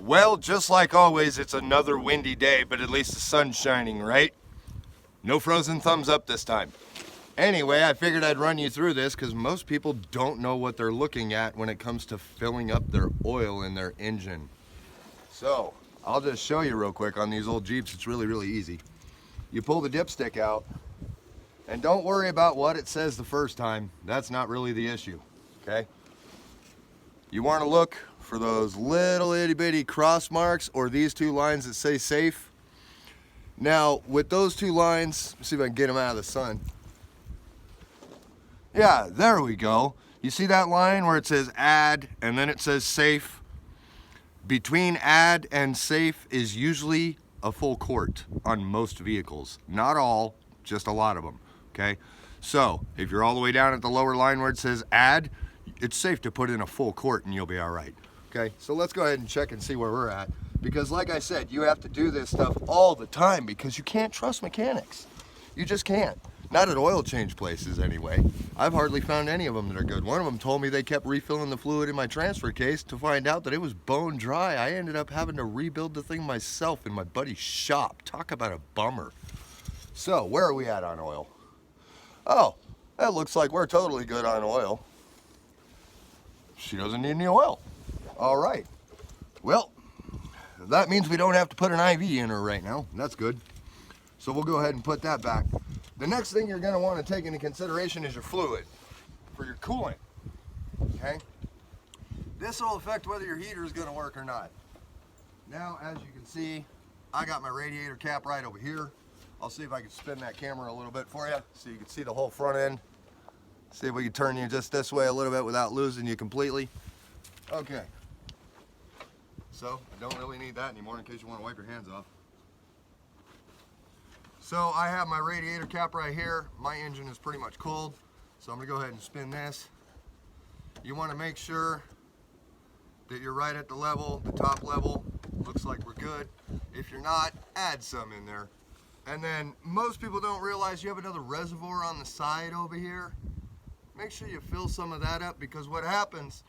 Well, just like always, it's another windy day, but at least the sun's shining, right? No frozen thumbs up this time. Anyway, I figured I'd run you through this because most people don't know what they're looking at when it comes to filling up their oil in their engine. So, I'll just show you real quick on these old Jeeps. It's really, really easy. You pull the dipstick out, and don't worry about what it says the first time. That's not really the issue, okay? You want to look for those little itty bitty cross marks or these two lines that say safe. Now, with those two lines, let's see if I can get them out of the sun. Yeah, there we go. You see that line where it says add and then it says safe? Between add and safe is usually a full quart on most vehicles. Not all, just a lot of them, okay? So, if you're all the way down at the lower line where it says add, it's safe to put in a full quart and you'll be all right, okay? So let's go ahead and check and see where we're at. Because like I said, you have to do this stuff all the time because you can't trust mechanics. You just can't. Not at oil change places anyway. I've hardly found any of them that are good. One of them told me they kept refilling the fluid in my transfer case to find out that it was bone dry. I ended up having to rebuild the thing myself in my buddy's shop. Talk about a bummer. So, where are we at on oil? Oh, that looks like we're totally good on oil. She doesn't need any oil. All right. Well, that means we don't have to put an IV in her right now. That's good. So we'll go ahead and put that back. The next thing you're going to want to take into consideration is your fluid for your coolant, okay? This will affect whether your heater is going to work or not. Now, as you can see, I got my radiator cap right over here. I'll see if I can spin that camera a little bit for you so you can see the whole front end. See if we can turn you just this way a little bit without losing you completely. Okay. So, I don't really need that anymore in case you want to wipe your hands off. So I have my radiator cap right here. My engine is pretty much cold, so I'm gonna go ahead and spin this. You wanna make sure that you're right at the level, the top level. Looks like we're good. If you're not, add some in there. And then most people don't realize you have another reservoir on the side over here. Make sure you fill some of that up because what happens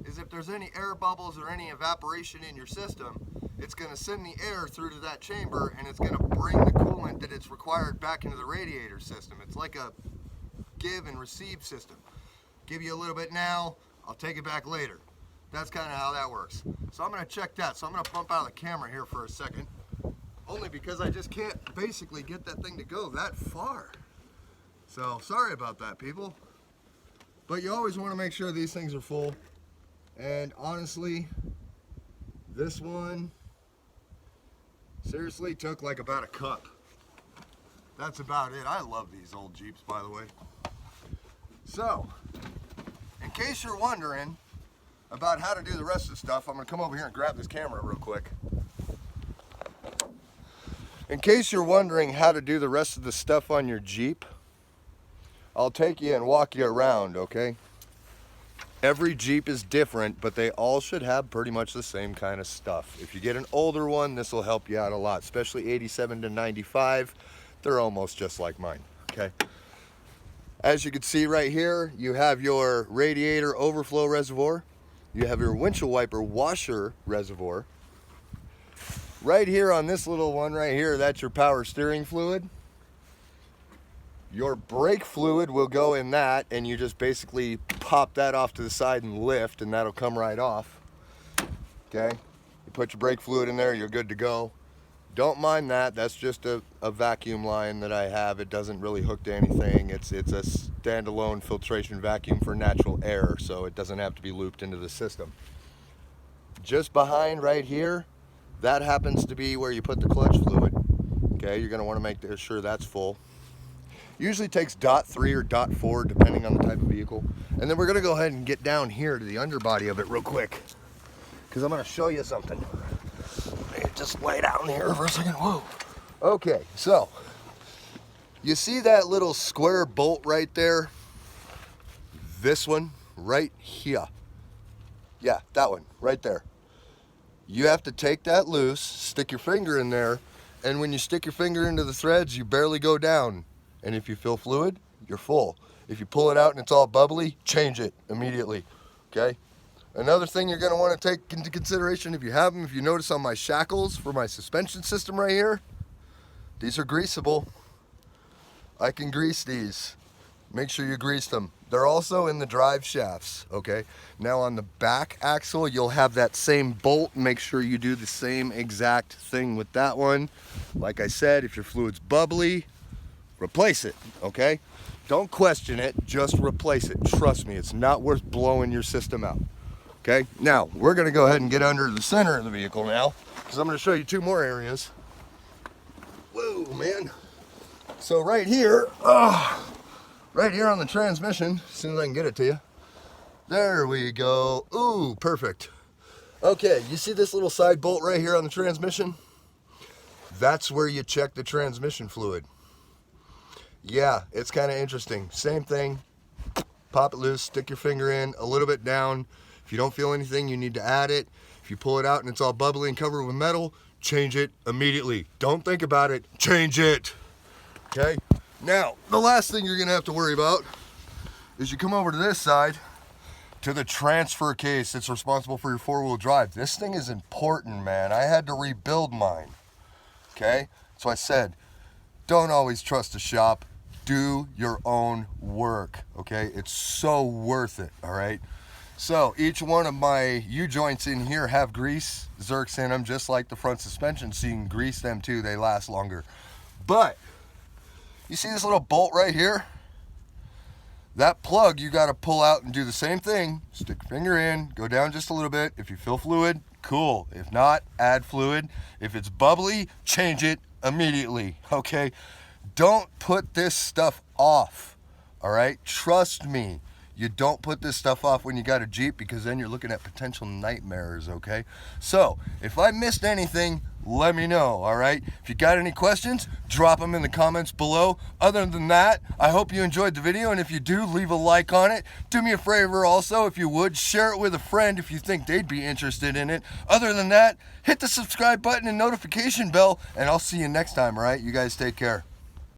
is if there's any air bubbles or any evaporation in your system, it's going to send the air through to that chamber and it's going to bring the coolant that it's required back into the radiator system. It's like a give and receive system. Give you a little bit now, I'll take it back later. That's kind of how that works. So I'm going to check that. So I'm going to bump out of the camera here for a second. Only because I just can't basically get that thing to go that far. So sorry about that, people. But you always want to make sure these things are full. And honestly, this one seriously took like about a cup. That's about it. I love these old Jeeps, by the way. So, in case you're wondering about how to do the rest of the stuff, I'm going to come over here and grab this camera real quick. In case you're wondering how to do the rest of the stuff on your Jeep, I'll take you and walk you around, okay? Every Jeep is different, but they all should have pretty much the same kind of stuff. If you get an older one, this will help you out a lot, especially 87 to 95. They're almost just like mine, okay? As you can see right here, you have your radiator overflow reservoir. You have your windshield wiper washer reservoir. Right here on this little one right here, that's your power steering fluid. Your brake fluid will go in that, and you just basically pop that off to the side and lift, and that'll come right off. Okay? You put your brake fluid in there, you're good to go. Don't mind that. That's just a vacuum line that I have. It doesn't really hook to anything. It's a standalone filtration vacuum for natural air, so it doesn't have to be looped into the system. Just behind right here, that happens to be where you put the clutch fluid. Okay? You're going to want to make sure that's full. Usually takes .3 or .4 depending on the type of vehicle. And then we're going to go ahead and get down here to the underbody of it real quick because I'm going to show you something. Just lay down here for a second. Whoa. Okay, so you see that little square bolt right there? This one right here. Yeah, that one right there. You have to take that loose, stick your finger in there, and when you stick your finger into the threads, you barely go down. And if you fill fluid, you're full. If you pull it out and it's all bubbly, change it immediately, okay? Another thing you're going to want to take into consideration if you have them, if you notice on my shackles for my suspension system right here, these are greasable. I can grease these. Make sure you grease them. They're also in the drive shafts, okay? Now on the back axle, you'll have that same bolt. Make sure you do the same exact thing with that one. Like I said, if your fluid's bubbly, replace it, okay? Don't question it, just replace it. Trust me, it's not worth blowing your system out. Okay, now we're gonna go ahead and get under the center of the vehicle now, because I'm gonna show you two more areas. Whoa, man. So right here on the transmission, as soon as I can get it to you. There we go. Ooh, perfect. Okay, you see this little side bolt right here on the transmission? That's where you check the transmission fluid. Yeah, it's kind of interesting. Same thing. Pop it loose, stick your finger in, a little bit down. If you don't feel anything, you need to add it. If you pull it out and it's all bubbly and covered with metal, change it immediately. Don't think about it, change it. Okay? Now, the last thing you're gonna have to worry about is you come over to this side, to the transfer case that's responsible for your four-wheel drive. This thing is important, man. I had to rebuild mine. Okay? So I said, don't always trust a shop. Do your own work, okay? It's so worth it, all right? So each one of my U-joints in here have grease zerks in them, just like the front suspension, so you can grease them too. They last longer. But you see this little bolt right here? That plug you got to pull out and do the same thing. Stick your finger in, go down just a little bit. If you feel fluid, cool. If not, add fluid. If it's bubbly, change it immediately, okay? Don't put this stuff off, all right? Trust me. You don't put this stuff off when you got a Jeep, because then you're looking at potential nightmares, okay? So, if I missed anything, let me know, all right? If you got any questions, drop them in the comments below. Other than that, I hope you enjoyed the video, and if you do, leave a like on it. Do me a favor also, if you would, share it with a friend if you think they'd be interested in it. Other than that, hit the subscribe button and notification bell, and I'll see you next time, all right? You guys take care.